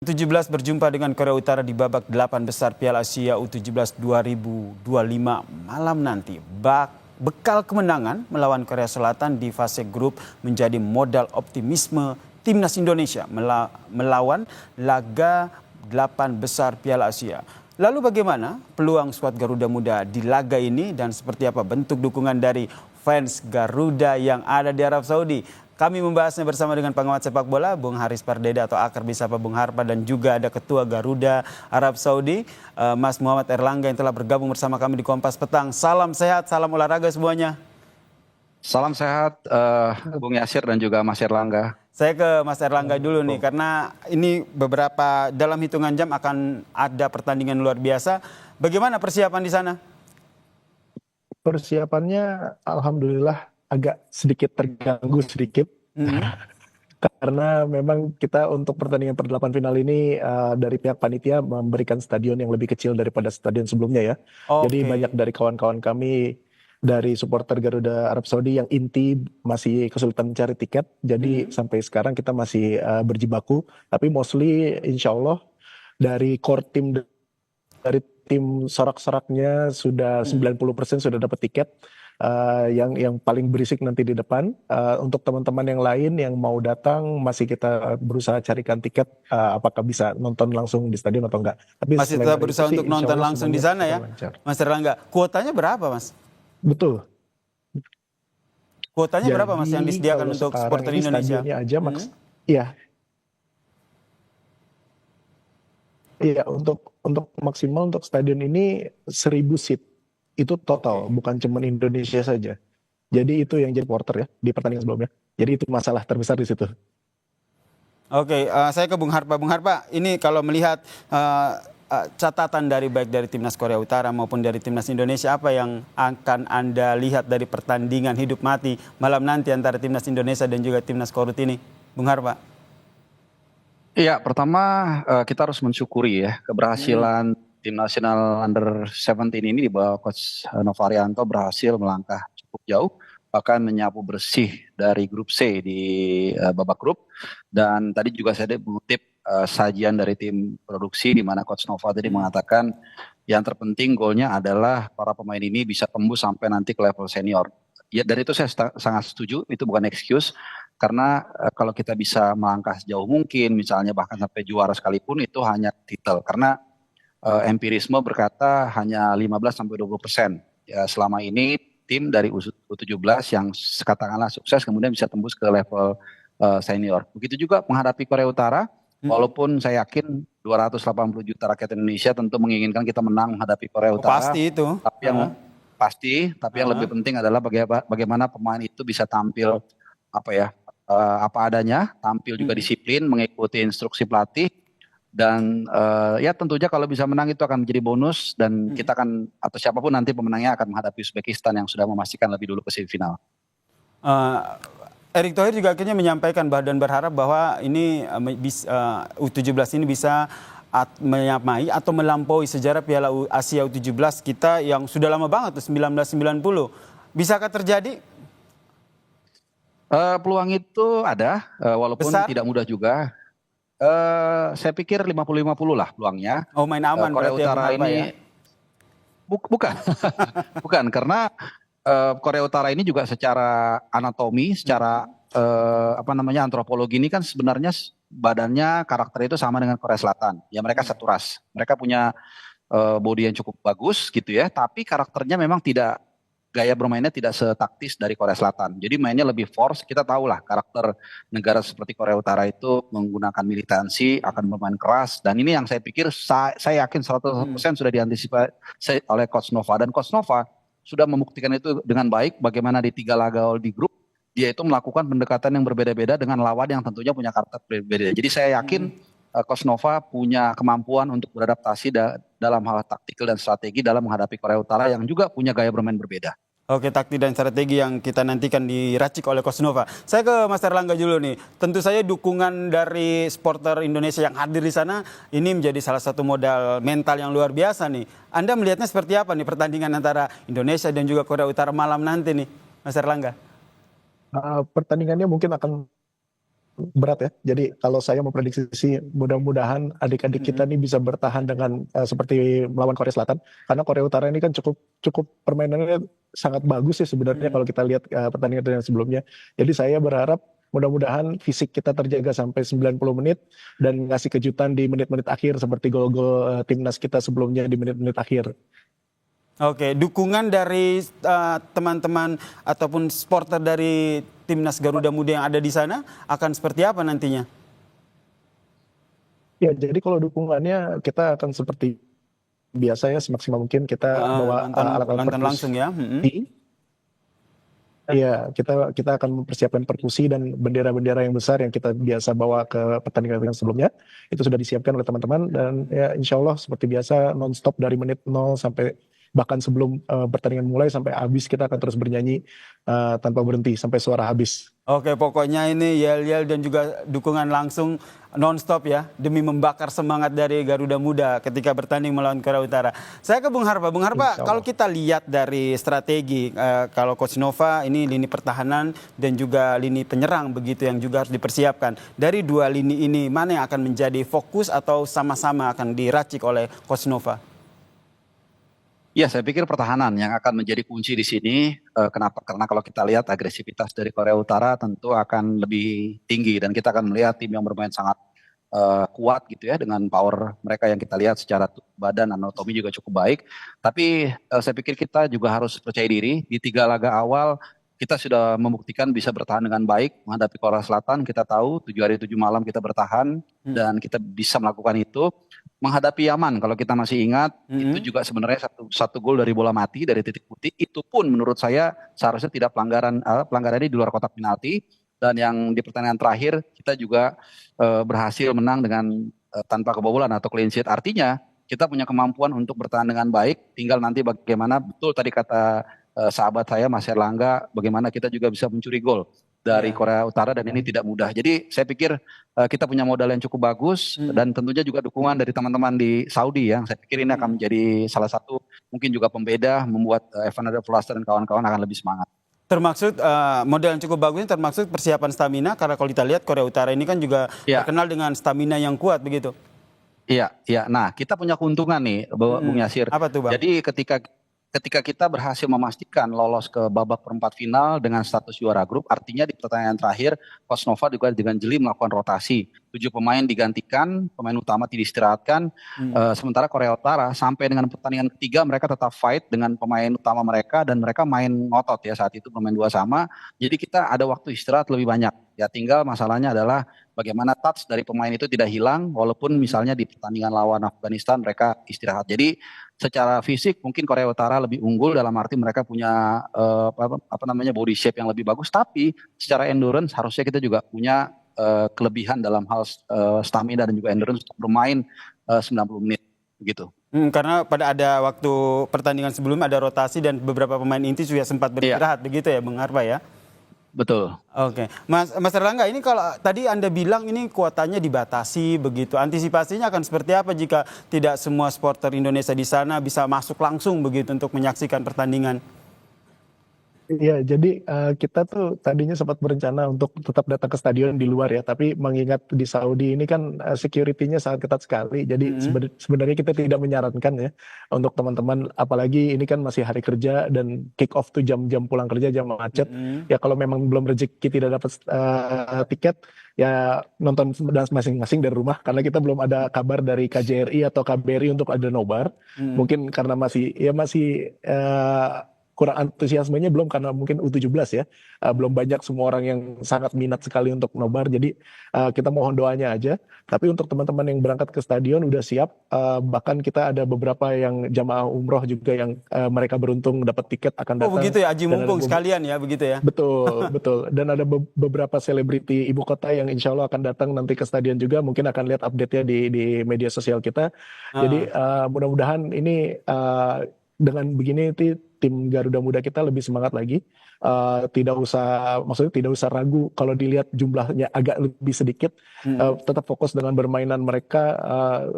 U17 berjumpa dengan Korea Utara di babak 8 besar Piala Asia U17 2025 malam nanti. Bekal kemenangan melawan Korea Selatan di fase grup menjadi modal optimisme timnas Indonesia melawan laga 8 besar Piala Asia. Lalu bagaimana peluang skuad Garuda Muda di laga ini dan seperti apa bentuk dukungan dari fans Garuda yang ada di Arab Saudi? Kami membahasnya bersama dengan pengamat sepak bola, Bung Haris Pardede atau akrab disapa Bung Harpa, dan juga ada Ketua Garuda Arab Saudi, Mas Muhammad Erlangga yang telah bergabung bersama kami di Kompas Petang. Salam sehat, salam olahraga semuanya. Salam sehat, Bung Yasir dan juga Mas Erlangga. Saya ke Mas Erlangga dulu nih, karena ini beberapa dalam hitungan jam akan ada pertandingan luar biasa. Bagaimana persiapan di sana? Persiapannya alhamdulillah agak sedikit terganggu sedikit. Karena memang kita untuk pertandingan per-8 final ini dari pihak panitia memberikan stadion yang lebih kecil daripada stadion sebelumnya ya. Jadi banyak dari kawan-kawan kami dari supporter Garuda Arab Saudi yang inti masih kesulitan mencari tiket. Jadi sampai sekarang kita masih berjibaku. Tapi mostly insya Allah dari core tim, dari tim sorak-soraknya sudah 90% sudah dapat tiket. Yang paling berisik nanti di depan. Untuk teman-teman yang lain yang mau datang masih kita berusaha carikan tiket, apakah bisa nonton langsung di stadion atau enggak. Tapi masih tetap berusaha untuk nonton langsung di sana ya, Mas Erlangga. Kuotanya berapa, Mas? Betul. Kuotanya berapa, Mas, yang disediakan untuk supporter Indonesia? Stadionnya aja iya. Iya, untuk maksimal untuk stadion ini 1000 seat. Itu total, bukan cuma Indonesia saja. Jadi itu yang jadi supporter ya di pertandingan sebelumnya. Jadi itu masalah terbesar di situ. Oke, saya ke Bung Harpa. Bung Harpa, ini kalau melihat catatan baik dari timnas Korea Utara maupun dari timnas Indonesia, apa yang akan Anda lihat dari pertandingan hidup mati malam nanti antara timnas Indonesia dan juga timnas Korut ini, Bung Harpa? Iya, pertama kita harus mensyukuri ya keberhasilan tim nasional under 17 ini di bawah Coach Nova Arianto berhasil melangkah cukup jauh, bahkan menyapu bersih dari grup C di babak grup. Dan tadi juga saya mengutip sajian dari tim produksi di mana Coach Nova tadi mengatakan yang terpenting golnya adalah para pemain ini bisa tembus sampai nanti ke level senior. Ya, dari itu saya sangat setuju, itu bukan excuse. Karena kalau kita bisa melangkah sejauh mungkin, misalnya bahkan sampai juara sekalipun, itu hanya titel. Karena empirisme berkata hanya 15-20%. Ya, selama ini tim dari U17 yang katakanlah sukses kemudian bisa tembus ke level senior. Begitu juga menghadapi Korea Utara, walaupun saya yakin 280 juta rakyat Indonesia tentu menginginkan kita menang menghadapi Korea Utara. Pasti itu. Tapi yang lebih penting adalah bagaimana pemain itu bisa tampil apa adanya, tampil juga disiplin, mengikuti instruksi pelatih. Dan ya tentunya kalau bisa menang itu akan menjadi bonus dan kita akan atau siapapun nanti pemenangnya akan menghadapi Uzbekistan yang sudah memastikan lebih dulu ke semifinal. Erick Thohir juga akhirnya menyampaikan dan berharap bahwa ini U17 ini bisa menyamai atau melampaui sejarah Piala Asia U17 kita yang sudah lama banget, 1990. Bisakah terjadi? Peluang itu ada, walaupun besar? Tidak mudah juga. Saya pikir 50-50 lah peluangnya. Oh, main aman Korea Utara ini ya? Bukan. Bukan, karena Korea Utara ini juga secara anatomi, secara antropologi ini kan sebenarnya badannya, karakter itu sama dengan Korea Selatan. Ya mereka satu ras. Mereka punya body yang cukup bagus gitu ya, tapi karakternya memang gaya bermainnya tidak setaktis dari Korea Selatan. Jadi mainnya lebih force. Kita tahu lah karakter negara seperti Korea Utara itu menggunakan militansi, akan bermain keras. Dan ini yang saya pikir, saya yakin 100% sudah diantisipasi oleh Coach Nova. Dan Coach Nova sudah membuktikan itu dengan baik bagaimana di 3 laga di grup, dia itu melakukan pendekatan yang berbeda-beda dengan lawan yang tentunya punya karakter berbeda. Jadi saya yakin Coach Nova punya kemampuan untuk beradaptasi dalam hal taktikal dan strategi dalam menghadapi Korea Utara yang juga punya gaya bermain berbeda. Oke, taktik dan strategi yang kita nantikan diracik oleh Coach Nova. Saya ke Mas Erlangga dulu nih. Tentu saja dukungan dari supporter Indonesia yang hadir di sana ini menjadi salah satu modal mental yang luar biasa nih. Anda melihatnya seperti apa nih pertandingan antara Indonesia dan juga Korea Utara malam nanti nih, Mas Erlangga? Pertandingannya mungkin akan berat ya. Jadi kalau saya memprediksi sih mudah-mudahan adik-adik kita nih bisa bertahan dengan seperti melawan Korea Selatan. Karena Korea Utara ini kan cukup cukup permainannya sangat bagus ya sebenarnya kalau kita lihat pertandingan sebelumnya. Jadi saya berharap mudah-mudahan fisik kita terjaga sampai 90 menit dan ngasih kejutan di menit-menit akhir seperti gol-gol timnas kita sebelumnya di menit-menit akhir. Oke, dukungan dari teman-teman ataupun supporter dari timnas Garuda Muda yang ada di sana akan seperti apa nantinya? Ya, jadi kalau dukungannya kita akan seperti biasa ya, semaksimal mungkin kita bawa alat-alat nonton langsung ya. perkusi. Iya, kita akan mempersiapkan perkusi dan bendera-bendera yang besar yang kita biasa bawa ke pertandingan sebelumnya. Itu sudah disiapkan oleh teman-teman dan ya insya Allah seperti biasa non-stop dari menit 0 sampai bahkan sebelum pertandingan mulai sampai habis kita akan terus bernyanyi tanpa berhenti sampai suara habis. Oke, pokoknya ini yel-yel dan juga dukungan langsung non-stop ya, demi membakar semangat dari Garuda Muda ketika bertanding melawan Korea Utara. Saya ke Bung Harpa. Bung Harpa, kalau kita lihat dari strategi, kalau Coach Nova ini lini pertahanan dan juga lini penyerang begitu yang juga harus dipersiapkan. Dari dua lini ini, mana yang akan menjadi fokus atau sama-sama akan diracik oleh Coach Nova? Ya, saya pikir pertahanan yang akan menjadi kunci di sini. Kenapa? Karena kalau kita lihat agresivitas dari Korea Utara tentu akan lebih tinggi dan kita akan melihat tim yang bermain sangat kuat gitu ya dengan power mereka yang kita lihat secara badan anatomi juga cukup baik. Tapi saya pikir kita juga harus percaya diri di 3 laga awal kita sudah membuktikan bisa bertahan dengan baik menghadapi Korea Selatan. Kita tahu 7 hari 7 malam kita bertahan dan kita bisa melakukan itu. Menghadapi Yaman, kalau kita masih ingat, itu juga sebenarnya satu gol dari bola mati, dari titik putih. Itu pun menurut saya seharusnya tidak pelanggarannya di luar kotak penalti. Dan yang di pertandingan terakhir kita juga berhasil menang dengan tanpa kebobolan atau clean sheet. Artinya kita punya kemampuan untuk bertahan dengan baik. Tinggal nanti bagaimana, betul tadi kata sahabat saya Mas Erlangga, bagaimana kita juga bisa mencuri gol dari Korea Utara dan ini tidak mudah. Jadi saya pikir kita punya modal yang cukup bagus dan tentunya juga dukungan dari teman-teman di Saudi ya. Saya pikir ini akan menjadi salah satu mungkin juga pembeda membuat Evander Vlaster dan kawan-kawan akan lebih semangat. Termaksud model yang cukup bagus ini termaksud persiapan stamina karena kalau kita lihat Korea Utara ini kan juga terkenal dengan stamina yang kuat begitu. Iya, iya. Nah, kita punya keuntungan nih, Bung Yasir. Apa tuh, Bang? Jadi ketika kita berhasil memastikan lolos ke babak perempat final dengan status juara grup, artinya di pertandingan terakhir Coach Nova juga dengan jeli melakukan rotasi. 7 pemain digantikan, pemain utama tidak istirahatkan. Sementara Korea Utara sampai dengan pertandingan ketiga mereka tetap fight dengan pemain utama mereka dan mereka main ngotot ya saat itu bermain 2 sama. Jadi kita ada waktu istirahat lebih banyak. Ya tinggal masalahnya adalah bagaimana touch dari pemain itu tidak hilang walaupun misalnya di pertandingan lawan Afghanistan mereka istirahat. Jadi secara fisik mungkin Korea Utara lebih unggul dalam arti mereka punya body shape yang lebih bagus, tapi secara endurance harusnya kita juga punya kelebihan dalam hal stamina dan juga endurance untuk bermain 90 menit begitu. Karena pada ada waktu pertandingan sebelumnya ada rotasi dan beberapa pemain inti juga sempat beristirahat begitu ya Bung Harpa ya. Betul. Oke, Mas Erlangga, ini kalau tadi Anda bilang ini kuotanya dibatasi begitu, antisipasinya akan seperti apa jika tidak semua supporter Indonesia di sana bisa masuk langsung begitu untuk menyaksikan pertandingan? Iya, jadi kita tuh tadinya sempat berencana untuk tetap datang ke stadion di luar ya, tapi mengingat di Saudi ini kan security-nya sangat ketat sekali, jadi sebenarnya kita tidak menyarankan ya untuk teman-teman, apalagi ini kan masih hari kerja dan kick off tuh jam-jam pulang kerja, jam macet. Ya kalau memang belum rezeki tidak dapat tiket, ya nonton masing-masing dari rumah, karena kita belum ada kabar dari KJRI atau KBRI untuk ada nobar. Mungkin karena masih kurang antusiasmenya belum karena mungkin U17 ya, belum banyak semua orang yang sangat minat sekali untuk nobar, jadi kita mohon doanya aja. Tapi untuk teman-teman yang berangkat ke stadion udah siap, bahkan kita ada beberapa yang jamaah umroh juga yang mereka beruntung dapat tiket akan datang. Oh begitu ya, aji mumpung sekalian ya begitu ya. Betul, betul. Dan ada beberapa selebriti ibu kota yang insya Allah akan datang nanti ke stadion juga, mungkin akan lihat update-nya di media sosial kita. Jadi mudah-mudahan ini dengan begini tim Garuda Muda kita lebih semangat lagi. Tidak usah ragu kalau dilihat jumlahnya agak lebih sedikit. Tetap fokus dengan permainan mereka.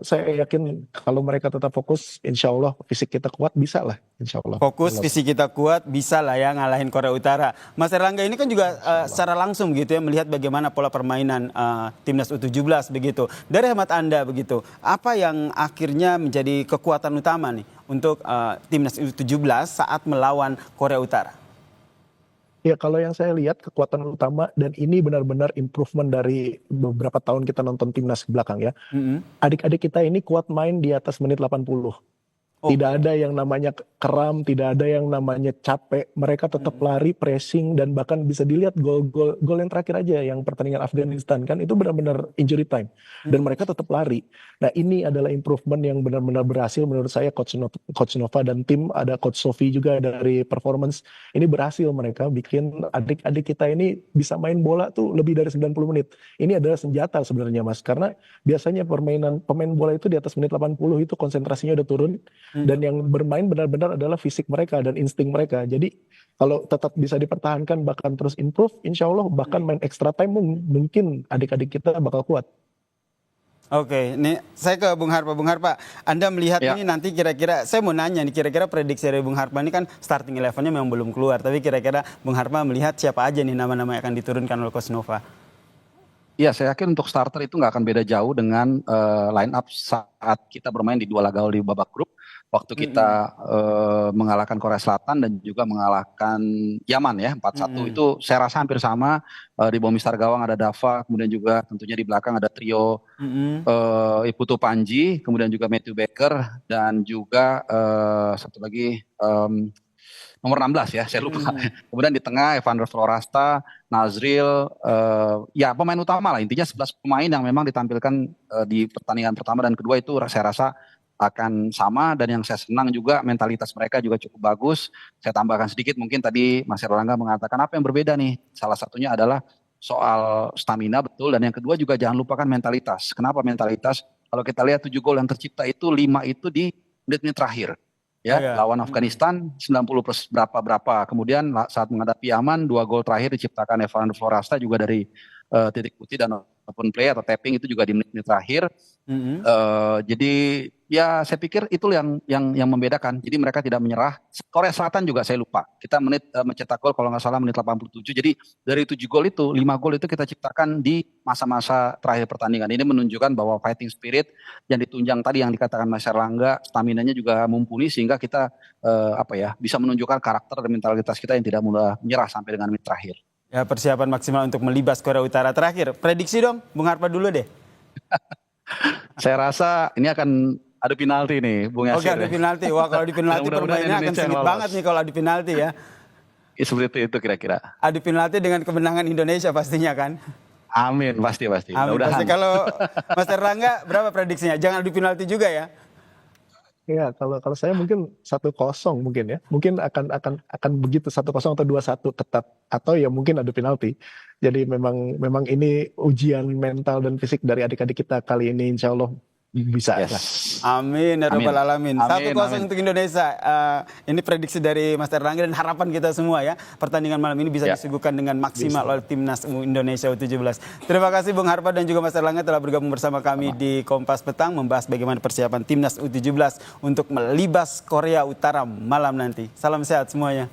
Saya yakin kalau mereka tetap fokus, insya Allah fisik kita kuat, bisa lah. insya Allah. Fokus, visi kita kuat, bisa lah ya ngalahin Korea Utara. Mas Erlangga ini kan juga secara langsung gitu ya melihat bagaimana pola permainan timnas U17 begitu. Dari hemat Anda begitu, apa yang akhirnya menjadi kekuatan utama nih untuk timnas U17 saat melawan Korea Utara? Ya, kalau yang saya lihat kekuatan utama, dan ini benar-benar improvement dari beberapa tahun kita nonton timnas ke belakang ya. Adik-adik kita ini kuat main di atas menit 80. Tidak ada yang namanya keram, tidak ada yang namanya capek. Mereka tetap lari, pressing, dan bahkan bisa dilihat gol yang terakhir aja yang pertandingan Afghanistan kan itu benar-benar injury time dan mereka tetap lari. Nah, ini adalah improvement yang benar-benar berhasil menurut saya. Coach Nova dan tim, ada Coach Sofi juga dari performance, ini berhasil mereka bikin adik-adik kita ini bisa main bola tuh lebih dari 90 menit. Ini adalah senjata sebenarnya, Mas, karena biasanya pemain bola itu di atas menit 80 itu konsentrasinya udah turun. Dan yang bermain benar-benar adalah fisik mereka dan insting mereka. Jadi kalau tetap bisa dipertahankan bahkan terus improve, insya Allah bahkan main extra time mungkin adik-adik kita bakal kuat. Oke, ini saya ke Bung Harpa. Bung Harpa, Anda melihat ini nanti kira-kira, saya mau nanya nih, kira-kira prediksi dari Bung Harpa ini kan starting 11-nya memang belum keluar. Tapi kira-kira Bung Harpa melihat siapa aja nih nama-nama yang akan diturunkan oleh Coach Nova? Iya, saya yakin untuk starter itu nggak akan beda jauh dengan line up saat kita bermain di 2 laga di babak grup. Waktu kita mengalahkan Korea Selatan dan juga mengalahkan Yaman ya 4-1 itu saya rasa hampir sama. Di bawah mister gawang ada Dava, kemudian juga tentunya di belakang ada trio Iputu Panji, kemudian juga Matthew Baker dan juga satu lagi nomor 16 ya, saya lupa. Kemudian di tengah Evander Florasta, Nazril, ya pemain utama lah. Intinya 11 pemain yang memang ditampilkan di pertandingan pertama dan kedua itu saya rasa akan sama. Dan yang saya senang juga mentalitas mereka juga cukup bagus. Saya tambahkan sedikit, mungkin tadi Mas Erlangga mengatakan apa yang berbeda nih. Salah satunya adalah soal stamina, betul. Dan yang kedua juga jangan lupakan mentalitas. Kenapa mentalitas? Kalau kita lihat 7 gol yang tercipta itu 5 itu di menit-menit terakhir. Ya, lawan Afghanistan 90 plus berapa. Kemudian saat menghadapi Yaman 2 gol terakhir diciptakan Evander Florasta juga dari titik putih dan open play atau tapping itu juga di menit-menit terakhir. Jadi ya saya pikir itu yang membedakan. Jadi mereka tidak menyerah. Korea Selatan juga saya lupa. Kita mencetak gol kalau nggak salah menit 87. Jadi dari 7 gol itu 5 gol itu kita ciptakan di masa-masa terakhir pertandingan. Ini menunjukkan bahwa fighting spirit yang ditunjang tadi yang dikatakan Mas Erlangga, staminanya juga mumpuni sehingga kita bisa menunjukkan karakter dan mentalitas kita yang tidak mudah menyerah sampai dengan menit terakhir. Ya, persiapan maksimal untuk melibas Korea Utara. Terakhir, prediksi dong, Bung Harpa dulu deh. Saya rasa ini akan adu penalti nih, Bung Yasir. Oke, adu penalti. Wah, kalau di penalti permainannya akan sengit banget nih kalau adu penalti ya. Seperti itu kira-kira. Adu penalti dengan kemenangan Indonesia pastinya kan? Amin, pasti. Amin, pasti. Kalau Mas Erlangga berapa prediksinya? Jangan adu penalti juga ya. Ya, kalau saya mungkin 1-0 mungkin ya. Mungkin akan begitu 1-0 atau 2-1 tetap, atau ya mungkin ada penalti. Jadi memang ini ujian mental dan fisik dari adik-adik kita kali ini, insya Allah bisa. Amin ya rabbal alamin. 1-0 untuk Indonesia. Ini prediksi dari Mas Erlangga dan harapan kita semua ya. Pertandingan malam ini bisa disuguhkan dengan maksimal oleh timnas Indonesia U17. Terima kasih Bung Harpa dan juga Mas Erlangga telah bergabung bersama kami di Kompas Petang membahas bagaimana persiapan timnas U17 untuk melibas Korea Utara malam nanti. Salam sehat semuanya.